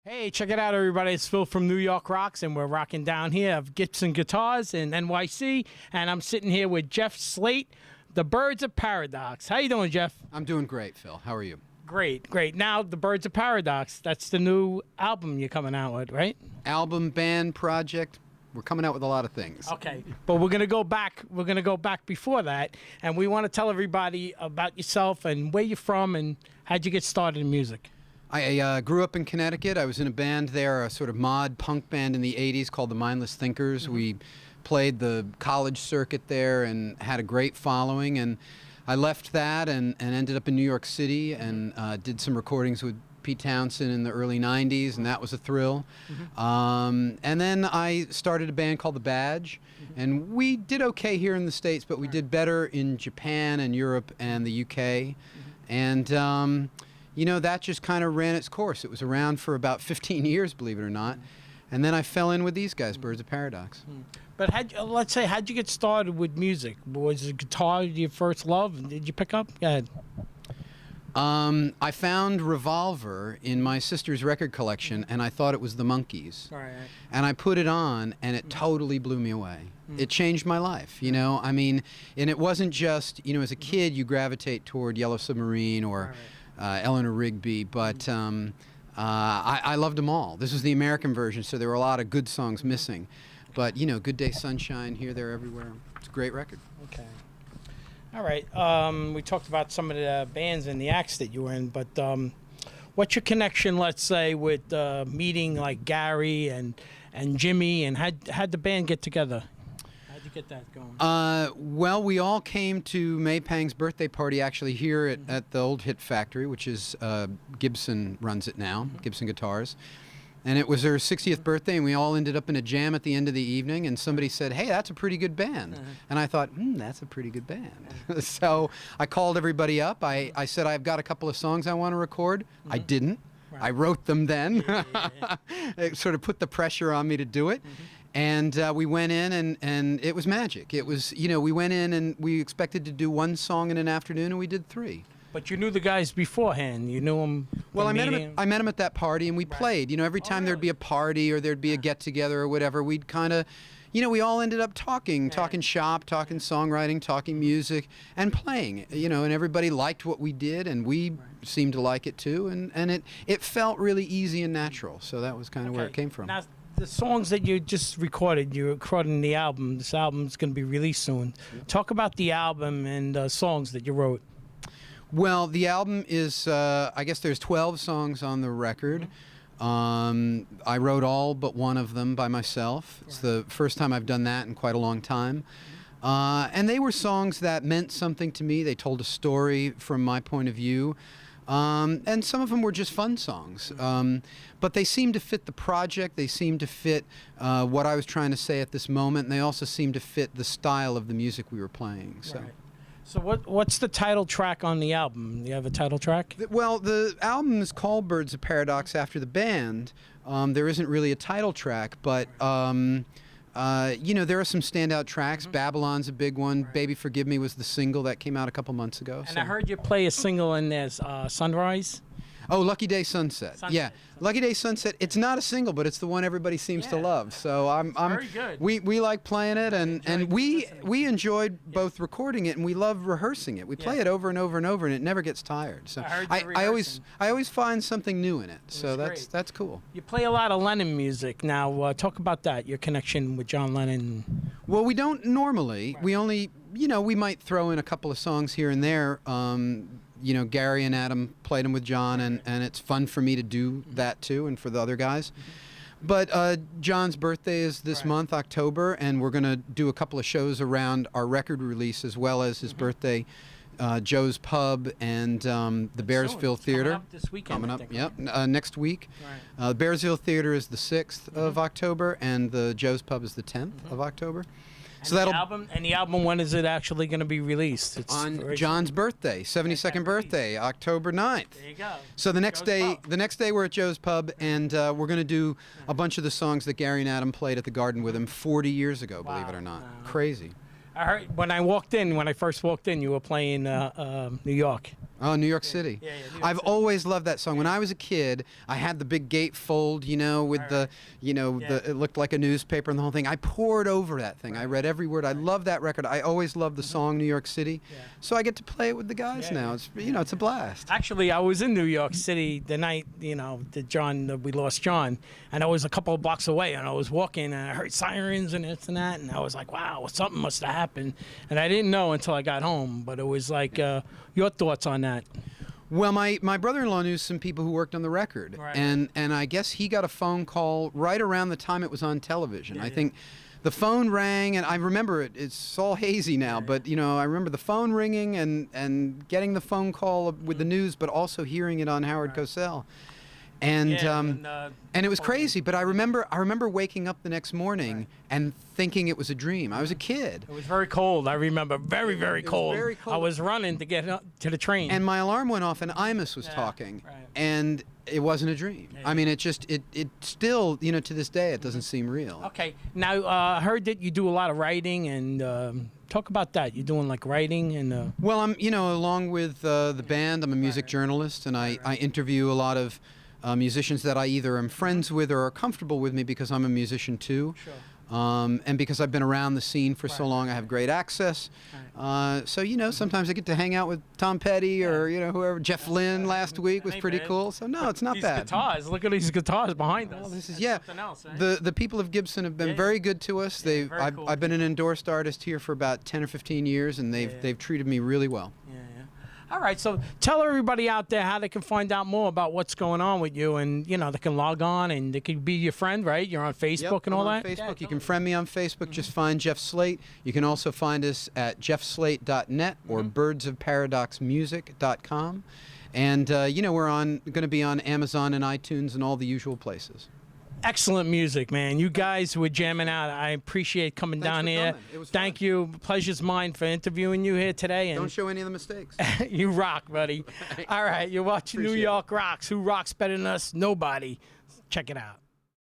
Hey, check it out, everybody. It's Phil from New York Rocks, and we're rocking down here of Gibson Guitars in NYC, and I'm sitting here with Jeff Slate, the Birds of Paradox. How you doing, Jeff? I'm doing great, Phil. How are you? Great, great. Now, the Birds of Paradox, that's the new album you're coming out with, right? Album, band, project. We're coming out with a lot of things. Okay, but we're gonna go back. We're gonna go back before that, and we want to tell everybody about yourself and where you're from and how'd you get started in music. I grew up in Connecticut. I was in a band there, a sort of mod punk band in the 80s called the Mindless Thinkers. We played the college circuit there and had a great following. And I left that and ended up in New York City and did some recordings with Pete Townsend in the early 90s, and that was a thrill. And then I started a band called The Badge, and we did okay here in the States, but we did better in Japan and Europe and the UK. And you know, that just kind of ran its course. It was around for about 15 years, believe it or not. And then I fell in with these guys, Birds of Paradox. But let's say, how'd you get started with music? Was the guitar your first love? Did you pick up? Go ahead. I found Revolver in my sister's record collection, and I thought it was the Monkees. Right. And I put it on, and it totally blew me away. It changed my life, you know? I mean, and it wasn't just, you know, as a kid, you gravitate toward Yellow Submarine or Eleanor Rigby, but I loved them all. This was the American version, so there were a lot of good songs missing. But, you know, Good Day Sunshine, Here, There, Everywhere. It's a great record. Okay. All right. We talked about some of the bands and the acts that you were in, but what's your connection, let's say, with meeting like Gary and Jimmy, and how'd the band get together? How'd you get that going? Well, we all came to May Pang's birthday party actually here at the Old Hit Factory, which is Gibson runs it now, Gibson Guitars. And it was her 60th birthday, and we all ended up in a jam at the end of the evening, and somebody said, hey, that's a pretty good band. And I thought, that's a pretty good band. So I called everybody up. I said, I've got a couple of songs I want to record. I didn't. Right. I wrote them then. It sort of put the pressure on me to do it. And we went in, and it was magic. It was, you know, we went in, and we expected to do one song in an afternoon, and we did 3. But you knew the guys beforehand. You knew them. Well, I met him at that party, and we played. You know, every time there'd be a party or there'd be a get-together or whatever, we'd kind of, you know, we all ended up talking shop, talking songwriting, talking music, and playing. You know, and everybody liked what we did, and we seemed to like it too, and it felt really easy and natural. So that was kind of where it came from. Now, the songs that you just recorded, you're recording the album. This album's going to be released soon. Talk about the album and songs that you wrote. Well, the album is, I guess there's 12 songs on the record. I wrote all but one of them by myself. It's the first time I've done that in quite a long time. And they were songs that meant something to me. They told a story from my point of view. And some of them were just fun songs. But they seemed to fit the project. They seemed to fit what I was trying to say at this moment. And they also seemed to fit the style of the music we were playing. So. Right. So what's the title track on the album? Do you have a title track? Well, the album is called Birds of Paradox after the band. There isn't really a title track, but you know, there are some standout tracks. Babylon's a big one. Baby Forgive Me was the single that came out a couple months ago. And I heard you play a single in there's Sunrise. Oh, Lucky Day Sunset. Yeah, Lucky Day Sunset. It's not a single, but it's the one everybody seems to love. So I'm very good. We like playing it, and we enjoyed both recording it, and we love rehearsing it. We play it over and over and over, and it never gets tired. So I always find something new in it. So that's cool. You play a lot of Lennon music now. Talk about that. Your connection with John Lennon. Well, we don't normally. We only, you know, we might throw in a couple of songs here and there. You know, Gary and Adam played them with John, and it's fun for me to do that too, and for the other guys. But John's birthday is this month, October, and we're going to do a couple of shows around our record release as well as his birthday. Joe's Pub and the Bearsville Theater. Coming up this weekend. Coming up, yep, next week. The Bearsville Theater is the 6th of October, and the Joe's Pub is the 10th of October. So the album, when is it actually going to be released? It's on John's birthday, 72nd birthday, October 9th. There you go. So the next day we're at Joe's Pub, and we're going to do a bunch of the songs that Gary and Adam played at the Garden with him 40 years ago, believe it or not. Crazy. I heard when I first walked in, you were playing New York. Oh, New York City. Yeah, New York I've City. always loved that song. When I was a kid, I had the big gatefold, you know, with the, you know, it looked like a newspaper and the whole thing. I poured over that thing. I read every word. I love that record. I always loved the song New York City. Yeah. So I get to play it with the guys now. It's, you know, it's a blast. Actually, I was in New York City the night, you know, we lost John, and I was a couple of blocks away, and I was walking, and I heard sirens and this and that, and I was like, wow, something must have happened, and I didn't know until I got home, but it was like, your thoughts on that? Well, my brother-in-law knew some people who worked on the record, and I guess he got a phone call right around the time it was on television. I think the phone rang, and I remember it. It's all hazy now, but you know, I remember the phone ringing and getting the phone call with the news, but also hearing it on Howard Cosell. And and it was crazy, but I remember waking up the next morning and thinking it was a dream. I was a kid. It was very cold. I remember very, very cold. Very cold. I was running to get up to the train. And my alarm went off, and Imus was talking, and it wasn't a dream. I mean, it still, you know, to this day, it doesn't seem real. Okay. Now, I heard that you do a lot of writing, and talk about that. You're doing like writing and. Well, I'm, you know, along with the band, I'm a music journalist, and I interview a lot of musicians that I either am friends with or are comfortable with me because I'm a musician too. Sure. And because I've been around the scene for so long, I have great access. So, you know, sometimes I get to hang out with Tom Petty or, you know, whoever. Jeff Lynne last week was pretty cool. So, no, it's not these bad. Guitars. Look at these guitars behind us. Well, this is, That's something else, right? the people of Gibson have been very good to us. I've been an endorsed artist here for about 10 or 15 years, and they've treated me really well. All right, so tell everybody out there how they can find out more about what's going on with you, and you know they can log on and they can be your friend, right? You're on Facebook and all that. Facebook. Yeah, you can friend me on Facebook. Just find Jeff Slate. You can also find us at jeffslate.net or birdsofparadoxmusic.com, and you know we're going to be on Amazon and iTunes and all the usual places. Excellent music, man. You guys were jamming out. I appreciate coming down here. It was Thank fun. you. Pleasure's mine for interviewing you here today. And don't show any of the mistakes. you rock, buddy. All right, you're watching New York Rocks. Who rocks better than us? Nobody. Check it out.